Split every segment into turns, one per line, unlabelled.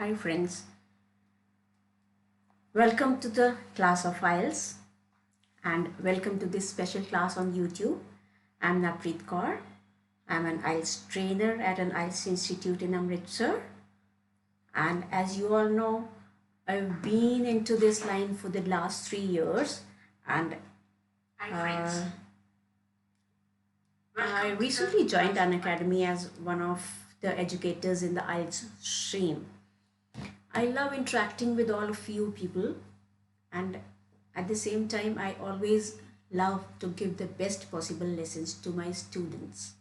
Hi friends, welcome to the class of IELTS and welcome to this special class on YouTube. I'm Navpreet Kaur. I'm an IELTS trainer at an IELTS Institute in Amritsar, and as you all know, I've been into this line for the last 3 years, and I recently joined Unacademy as one of the educators in the IELTS stream. I love interacting with all of you people, and at the same time I always love to give the best possible lessons to my students.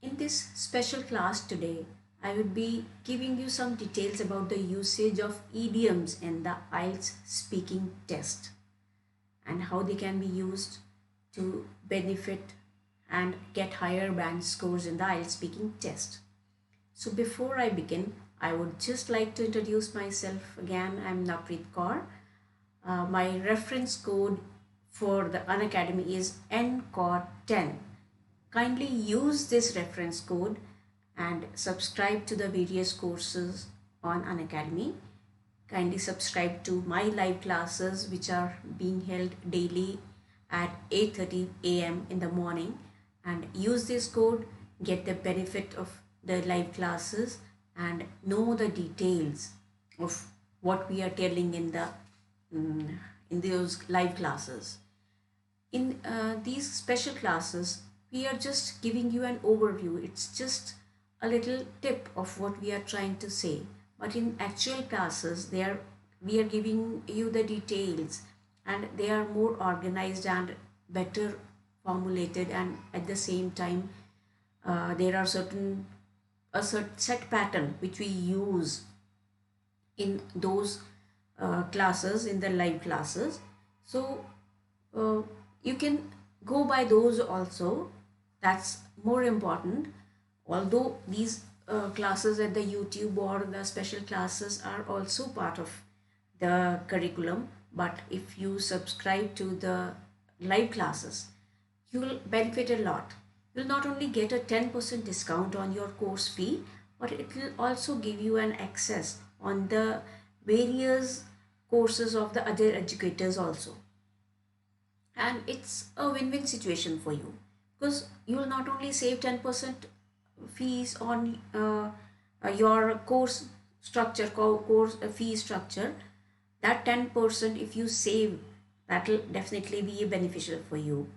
In this special class today, I would be giving you some details about the usage of idioms in the IELTS speaking test and how they can be used to benefit and get higher band scores in the IELTS speaking test. So before I begin, I would just like to introduce myself again. I'm Navpreet Kaur. My reference code for the Unacademy is NCOR10. Kindly use this reference code and subscribe to the various courses on Unacademy. Kindly subscribe to my live classes which are being held daily at 8:30 a.m. in the morning, and use this code, get the benefit of the live classes and know the details of what we are telling in those live classes. In these special classes, we are just giving you an overview. It's just a little tip of what we are trying to say. But in actual classes, we are giving you the details, and they are more organized and better formulated, and at the same time there are a set pattern which we use in those classes, in the live classes. So you can go by those also. That's more important. Although these classes at the YouTube or the special classes are also part of the curriculum, but if you subscribe to the live classes, you will benefit a lot. You'll not only get a 10% discount on your course fee, but it will also give you an access on the various courses of the other educators also. And it's a win-win situation for you, because you will not only save 10% fees on your course structure, course fee structure. That 10%, if you save, that will definitely be beneficial for you,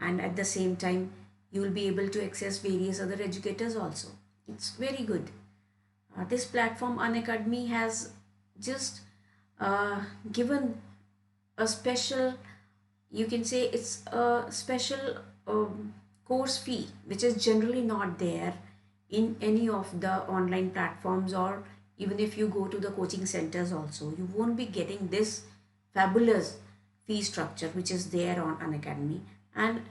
and at the same time you will be able to access various other educators also. It's very good. This platform Unacademy has just given a special, you can say it's a special course fee which is generally not there in any of the online platforms, or even if you go to the coaching centers also, you won't be getting this fabulous fee structure which is there on Unacademy. And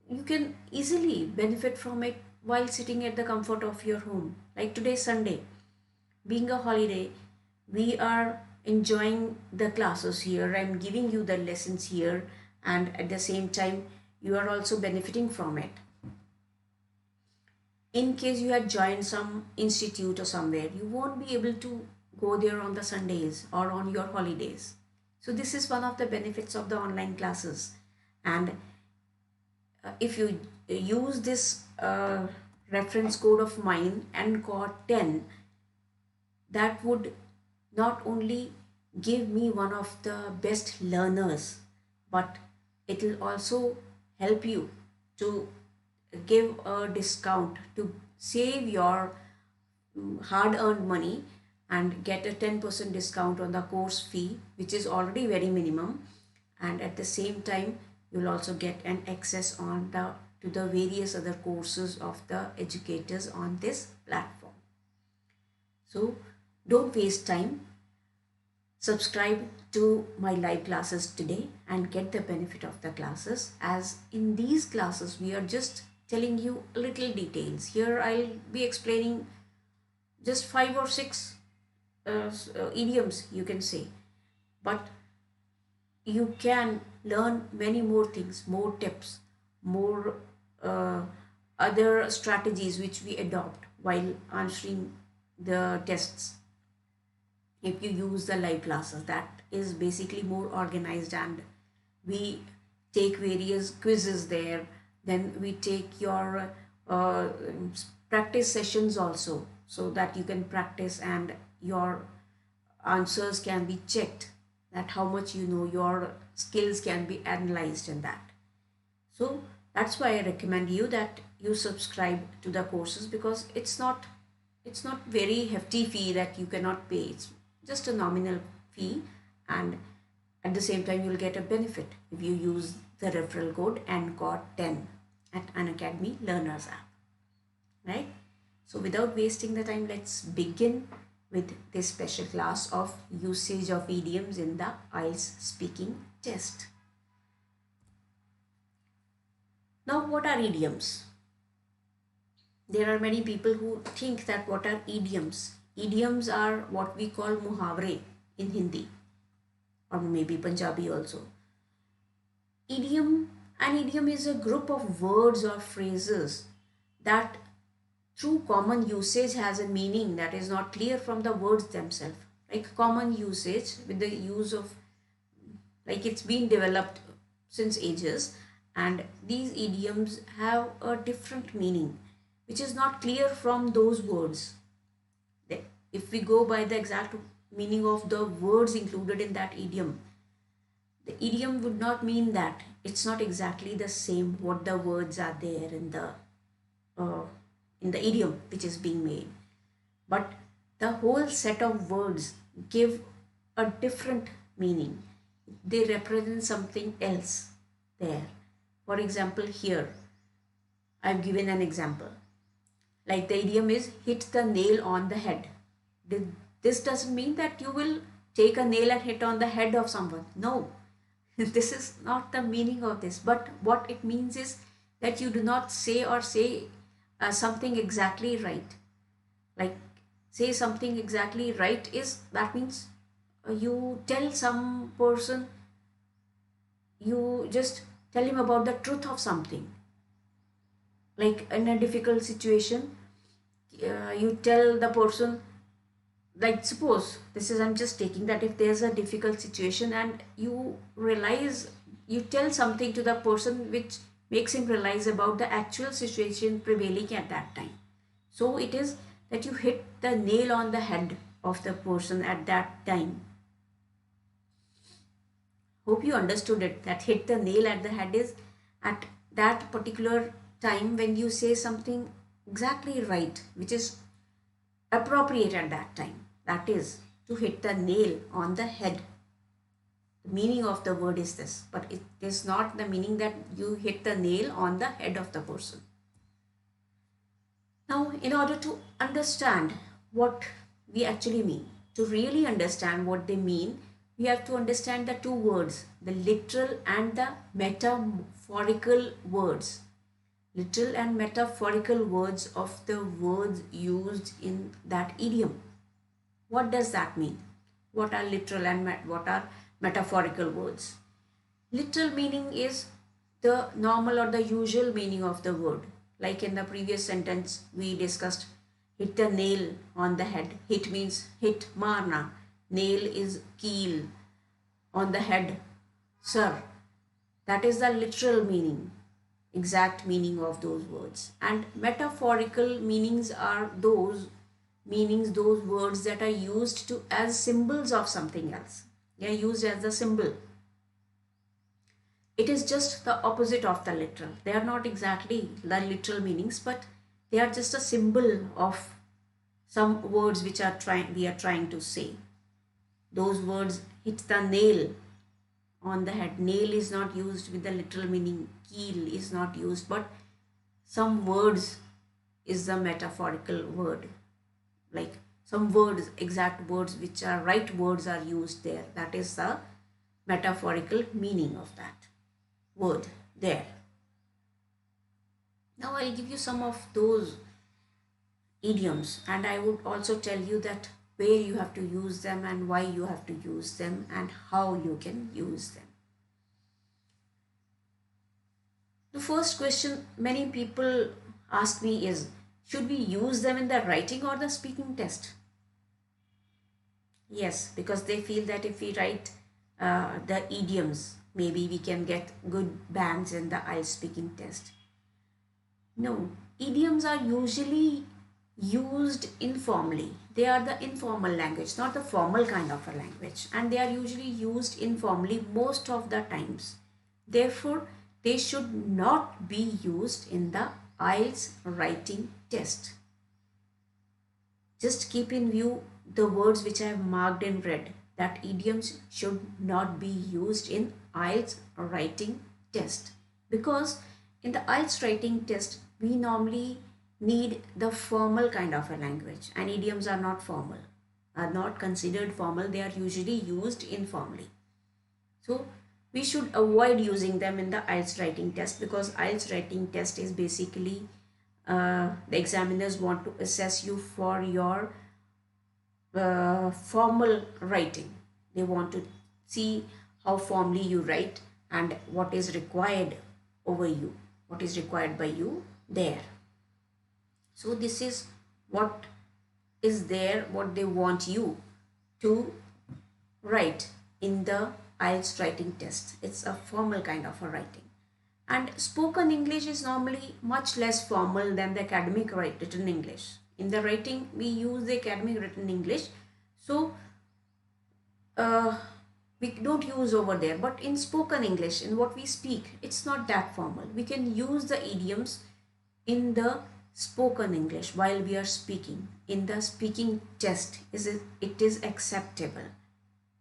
you can easily benefit from it while sitting at the comfort of your home. Like today, Sunday, being a holiday, we are enjoying the classes here. I'm giving you the lessons here, and at the same time you are also benefiting from it. In case you had joined some institute or somewhere, you won't be able to go there on the Sundays or on your holidays. So this is one of the benefits of the online classes. And if you use this reference code of mine, NCOR10, that would not only give me one of the best learners, but it will also help you to give a discount to save your hard-earned money and get a 10% discount on the course fee, which is already very minimum. And at the same time you'll also get an access on to the various other courses of the educators on this platform. So don't waste time. Subscribe to my live classes today and get the benefit of the classes, as in these classes we are just telling you little details. Here I'll be explaining just 5 or 6 idioms, you can say, but you can learn many more things, more tips, more other strategies which we adopt while answering the tests. If you use the live classes, that is basically more organized, and we take various quizzes there. Then we take your uh, practice sessions also, so that you can practice and your answers can be checked, that how much you know, your skills can be analyzed in that. So that's why I recommend you that you subscribe to the courses, because it's not very hefty fee that you cannot pay. It's just a nominal fee, and at the same time you'll get a benefit if you use the referral code NCOD10 at Unacademy Learners app, right? So without wasting the time, let's begin with this special class of usage of idioms in the IELTS speaking test. Now, what are idioms? There are many people who think that what are idioms? Idioms are what we call muhavre in Hindi, or maybe Punjabi also. An idiom is a group of words or phrases that through common usage has a meaning that is not clear from the words themselves. Like common usage with the use of, like it's been developed since ages, and these idioms have a different meaning which is not clear from those words. If we go by the exact meaning of the words included in that idiom, the idiom would not mean that. It's not exactly the same what the words are there uh, in the idiom which is being made, but the whole set of words give a different meaning. They represent something else there. For example, here I've given an example. Like the idiom is hit the nail on the head. This doesn't mean that you will take a nail and hit on the head of someone. No, this is not the meaning of this. But what it means is that you do not say something exactly right. Like say something exactly right is, that means you tell some person, you just tell him about the truth of something. Like in a difficult situation, you tell the person, like suppose this is, I'm just taking that, if there's a difficult situation and you realize, you tell something to the person which makes him realize about the actual situation prevailing at that time. So it is that you hit the nail on the head of the person at that time. Hope you understood it, that hit the nail at the head is at that particular time when you say something exactly right, which is appropriate at that time. That is to hit the nail on the head. The meaning of the word is this, but it is not the meaning that you hit the nail on the head of the person. Now, in order to understand what we actually mean, to really understand what they mean, we have to understand the two words, the literal and the metaphorical words. Literal and metaphorical words of the words used in that idiom. What does that mean? What are literal and what are metaphorical words? Literal meaning is the normal or the usual meaning of the word. Like in the previous sentence we discussed, hit the nail on the head. Hit means hit, marna. Nail is keel. On the head, sir. That is the literal meaning, exact meaning of those words. And metaphorical meanings are those meanings, those words that are used to as symbols of something else. They are used as a symbol. It is just the opposite of the literal. They are not exactly the literal meanings, but they are just a symbol of some words which we are trying to say. Those words, hit the nail on the head. Nail is not used with the literal meaning. Keel is not used, but some words is the metaphorical word. Like some words, exact words which are right words are used there. That is the metaphorical meaning of that word there. Now I'll give you some of those idioms, and I would also tell you that where you have to use them and why you have to use them and how you can use them. The first question many people ask me is, Should we use them in the writing or the speaking test? Yes, because they feel that if we write the idioms, maybe we can get good bands in the IELTS speaking test. No, idioms are usually used informally. They are the informal language, not the formal kind of a language, and they are usually used informally most of the times. Therefore, they should not be used in the IELTS writing test. Just keep in view the words which I have marked in red, that idioms should not be used in IELTS writing test, because in the IELTS writing test we normally need the formal kind of a language, and idioms are not formal, are not considered formal. They are usually used informally. So we should avoid using them in the IELTS writing test, because IELTS writing test is basically the examiners want to assess you for your formal writing. They want to see how formally you write and what is required over you, what is required by you there. So this is what is there, what they want you to write in the IELTS writing test. It's a formal kind of a writing. And spoken English is normally much less formal than the academic written English. In the writing, we use the academic written English. So, we don't use over there. But in spoken English, in what we speak, it's not that formal. We can use the idioms in the spoken English while we are speaking. In the speaking test, it is acceptable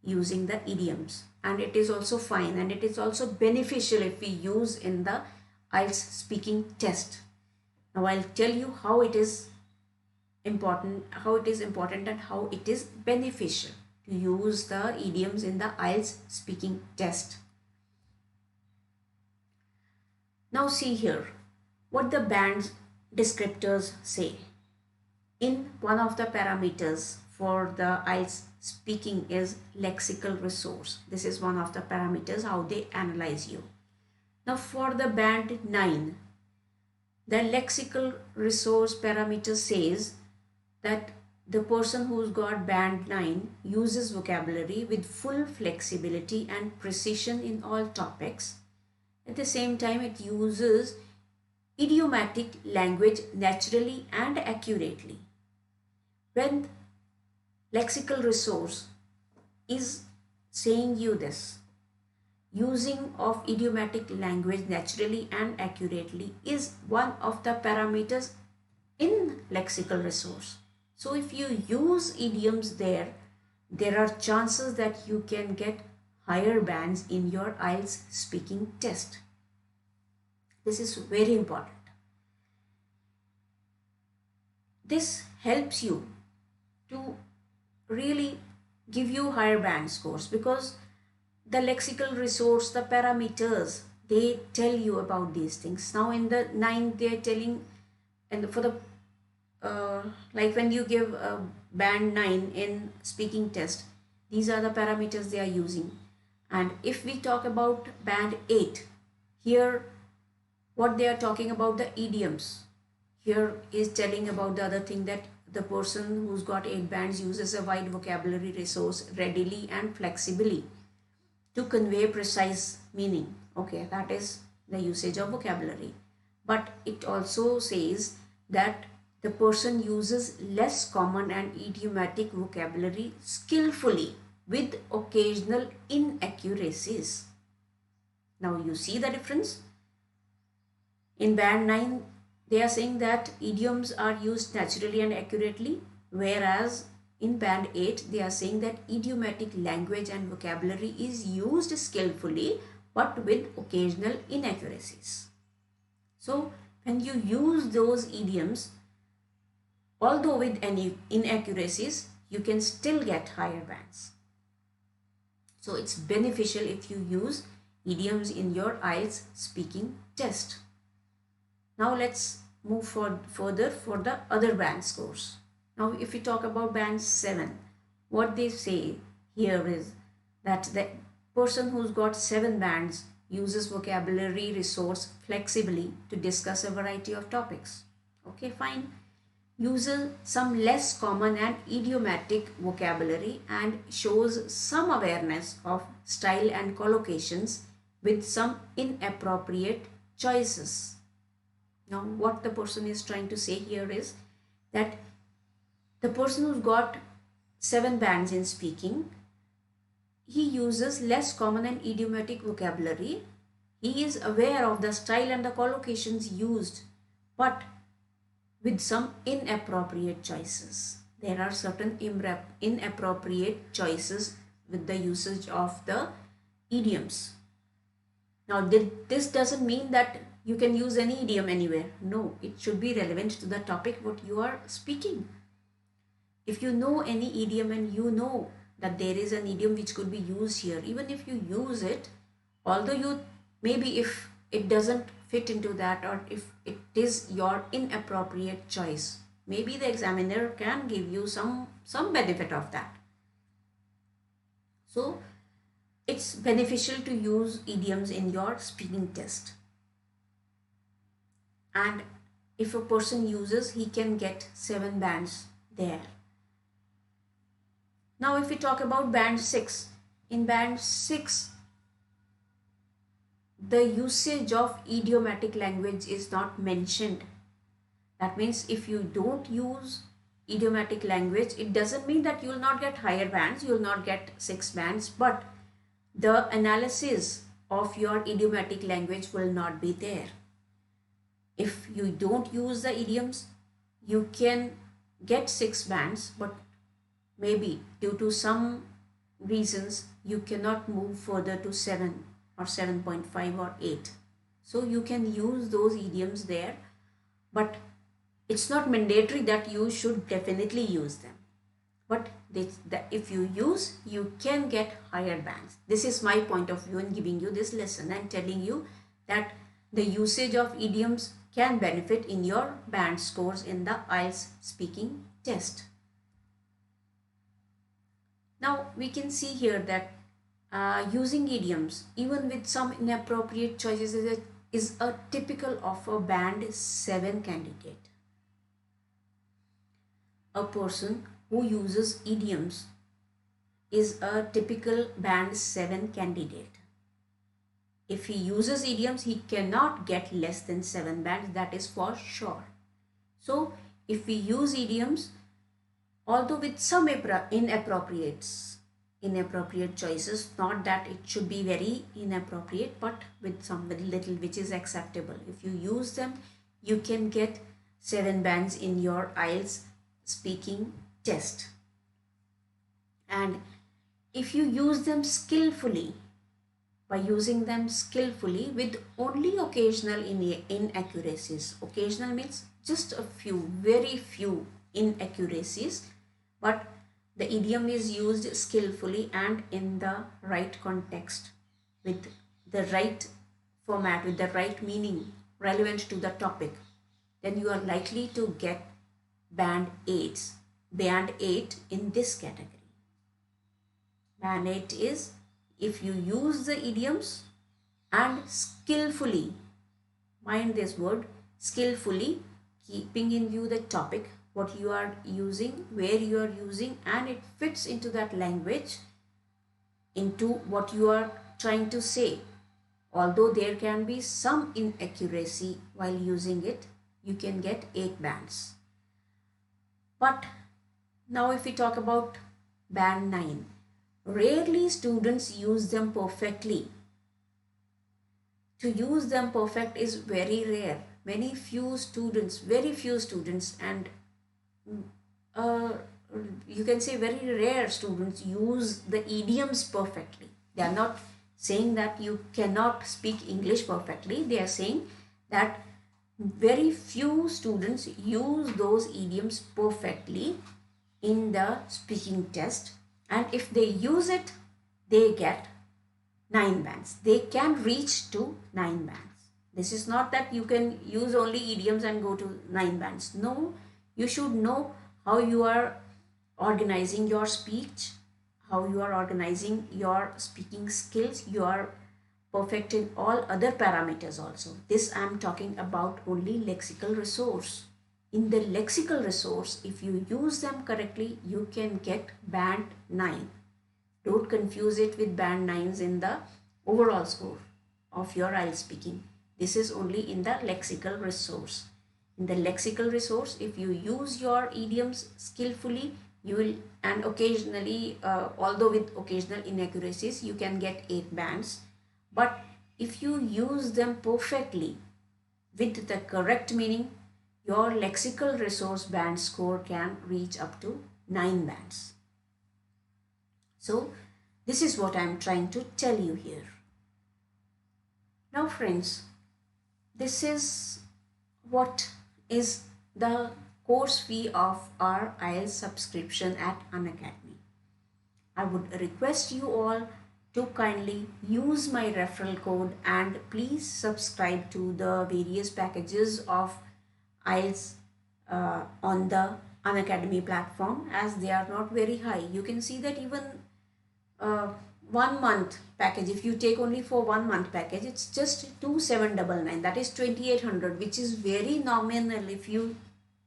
using the idioms, and it is also fine, and it is also beneficial if we use in the IELTS speaking test. Now I'll tell you how it is important and how it is beneficial to use the idioms in the IELTS speaking test. Now see here what the band descriptors say. In one of the parameters for the IELTS speaking is lexical resource. This is one of the parameters how they analyze you. Now for the band 9, the lexical resource parameter says that the person who's got band 9 uses vocabulary with full flexibility and precision in all topics. At the same time, it uses idiomatic language naturally and accurately. When lexical resource is saying you this, using of idiomatic language naturally and accurately is one of the parameters in lexical resource. So if you use idioms there are chances that you can get higher bands in your IELTS speaking test. This is very important. This helps you to really give you higher band scores, because the lexical resource, the parameters, they tell you about these things. Now in the 9 they're telling, and for the like when you give a band 9 in speaking test, these are the parameters they are using. And if we talk about band 8, here what they are talking about, the idioms, here is telling about the other thing, that the person who's got 8 bands uses a wide vocabulary resource readily and flexibly to convey precise meaning. Okay, that is the usage of vocabulary. But it also says that the person uses less common and idiomatic vocabulary skillfully with occasional inaccuracies. Now you see the difference. In band 9, they are saying that idioms are used naturally and accurately, whereas in band 8, they are saying that idiomatic language and vocabulary is used skillfully but with occasional inaccuracies. So when you use those idioms, although with any inaccuracies, you can still get higher bands. So it's beneficial if you use idioms in your IELTS speaking test. Now let's move further for the other band scores. Now if we talk about band 7, what they say here is that the person who's got 7 bands uses vocabulary resource flexibly to discuss a variety of topics. Okay, fine. uses some less common and idiomatic vocabulary and shows some awareness of style and collocations with some inappropriate choices. Now, what the person is trying to say here is that the person who's got 7 bands in speaking, he uses less common and idiomatic vocabulary. He is aware of the style and the collocations used, but with some inappropriate choices. There are certain inappropriate choices with the usage of the idioms. Now, this doesn't mean that you can use any idiom anywhere. No, it should be relevant to the topic what you are speaking. If you know any idiom and you know that there is an idiom which could be used here, even if you use it, although you maybe if it doesn't fit into that or if it is your inappropriate choice, maybe the examiner can give you some benefit of that. So it's beneficial to use idioms in your speaking test. And if a person uses, he can get 7 bands there. Now if we talk about band 6, in band 6, the usage of idiomatic language is not mentioned. That means if you don't use idiomatic language, it doesn't mean that you will not get higher bands, you will not get 6 bands, but the analysis of your idiomatic language will not be there. If you don't use the idioms, you can get 6 bands, but maybe due to some reasons you cannot move further to 7 or 7.5 or 8. So you can use those idioms there, but it's not mandatory that you should definitely use them. But if you use, you can get higher bands. This is my point of view in giving you this lesson and telling you that the usage of idioms can benefit in your band scores in the IELTS speaking test. Now we can see here that using idioms even with some inappropriate choices is a typical of a band 7 candidate. A person who uses idioms is a typical band 7 candidate. If he uses idioms, he cannot get less than 7 bands, that is for sure. So if we use idioms, although with some inappropriate choices, not that it should be very inappropriate, but with some little which is acceptable. If you use them, you can get 7 bands in your IELTS speaking test. And if you use them skillfully, by using them skillfully with only occasional inaccuracies, occasional means just a few, very few inaccuracies, but the idiom is used skillfully and in the right context, with the right format, with the right meaning relevant to the topic, then you are likely to get band 8 in this category. Band 8 is if you use the idioms and skillfully, mind this word, skillfully, keeping in view the topic, what you are using, where you are using, and it fits into that language, into what you are trying to say. Although there can be some inaccuracy while using it, you can get 8 bands. But now if we talk about band 9, rarely students use them perfectly. To use them perfect is very rare. Very few students, and you can say very rare students use the idioms perfectly. They are not saying that you cannot speak English perfectly. They are saying that very few students use those idioms perfectly in the speaking test, and if they use it, they get 9 bands. They can reach to 9 bands. This is not that you can use only idioms and go to 9 bands. No, you should know how you are organizing your speech, how you are organizing your speaking skills. You are perfect in all other parameters also. This I am talking about only lexical resource. in the lexical resource, if you use them correctly, you can get band 9. Don't confuse it with band 9s in the overall score of your IELTS speaking. This is only in the lexical resource. In the lexical resource, if you use your idioms skillfully, you will, and occasionally, although with occasional inaccuracies, you can get 8 bands. But if you use them perfectly with the correct meaning, your lexical resource band score can reach up to 9 bands. So this is what I am trying to tell you here. Now friends, this is what is the course fee of our IELTS subscription at Unacademy. I would request you all to kindly use my referral code and please subscribe to the various packages of IELTS on the Unacademy platform, as they are not very high. You can see that even 1 month package, if you take only for 1 month package, it's just 2799, that is 2800, which is very nominal if you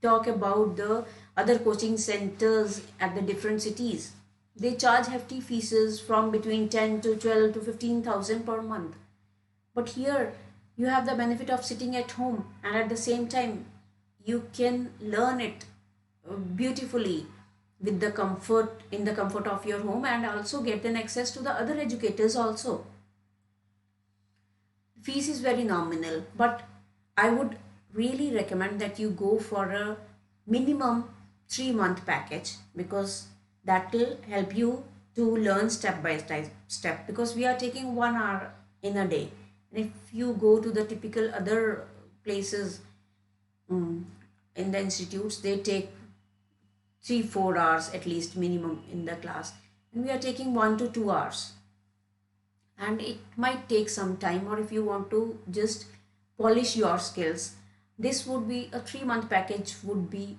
talk about the other coaching centers at the different cities. They charge hefty fees from between 10 to 12 to 15,000 per month. But here you have the benefit of sitting at home, and at the same time you can learn it beautifully with the comfort, in the comfort of your home, and also get an access to the other educators also. Fees is very nominal, but I would really recommend that you go for a minimum 3-month package, because that will help you to learn step by step, because we are taking 1 hour in a day. And if you go to the typical other places in the institutes, they take 3-4 hours at least minimum in the class, and we are taking 1 to 2 hours, and it might take some time. Or if you want to just polish your skills, this would be a 3-month package, would be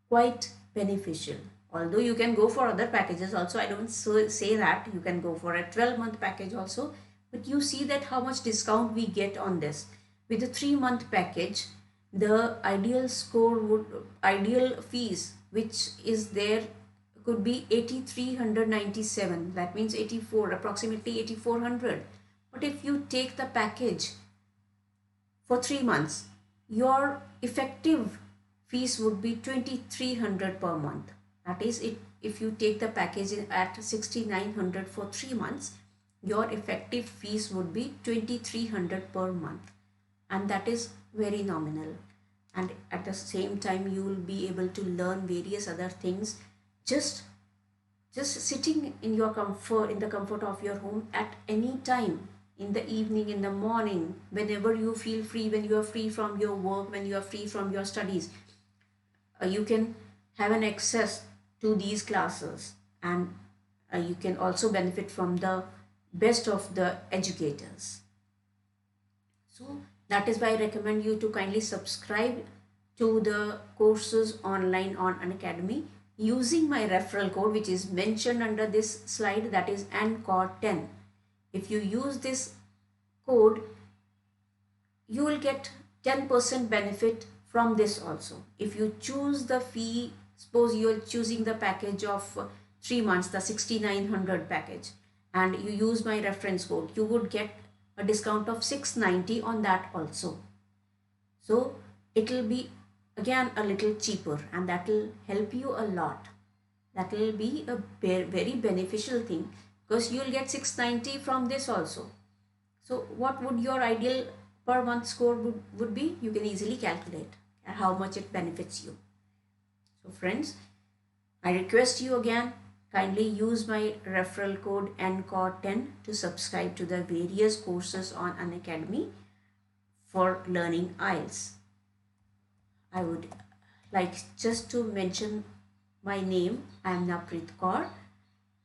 quite beneficial. Although you can go for other packages also, I don't say that. You can go for a 12-month package also, but you see that how much discount we get on this. With a 3-month package, the ideal fees which is there could be 8,397, that means approximately 8,400. But if you take the package for 3 months, your effective fees would be 2,300 per month. That is, if you take the package at 6,900 for 3 months, your effective fees would be 2,300 per month, and that is very nominal. And at the same time, you will be able to learn various other things just sitting in your comfort, in the comfort of your home, at any time, in the evening, in the morning, whenever you feel free, when you are free from your work, when you are free from your studies, you can have an access to these classes, and you can also benefit from the best of the educators. So that is why I recommend you to kindly subscribe to the courses online on Unacademy using my referral code, which is mentioned under this slide, that is NCOR10. If you use this code, you will get 10% benefit from this also. If you choose the fee, suppose you are choosing the package of 3 months, the 6,900 package, and you use my reference code, you would get a discount of 690 on that also. So it will be again a little cheaper, and that will help you a lot. That will be a very beneficial thing, because you will get 690 from this also. So what would your ideal per month score would be? You can easily calculate how much it benefits you. So friends, I request you again, kindly use my referral code NCOR10 to subscribe to the various courses on Unacademy for learning IELTS. I would like just to mention my name. I am Navpreet Kaur.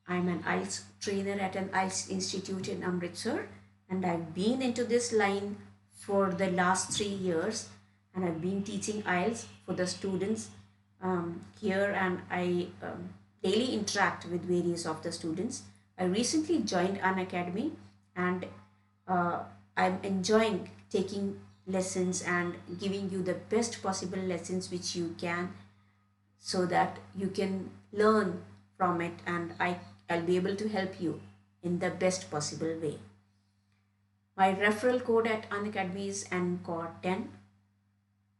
I am an IELTS trainer at an IELTS institute in Amritsar, and I've been into this line for the last 3 years, and I've been teaching IELTS for the students here, and I daily interact with various of the students. I recently joined Unacademy, and I'm enjoying taking lessons and giving you the best possible lessons which you can, so that you can learn from it, and I'll be able to help you in the best possible way. My referral code at Unacademy is NCOR10,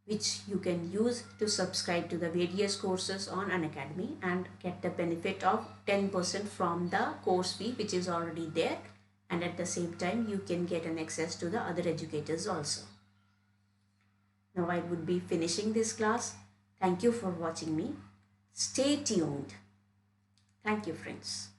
which you can use to subscribe to the various courses on Unacademy and get the benefit of 10% from the course fee which is already there, and at the same time you can get an access to the other educators also. Now I would be finishing this class. Thank you for watching me. Stay tuned. Thank you, friends.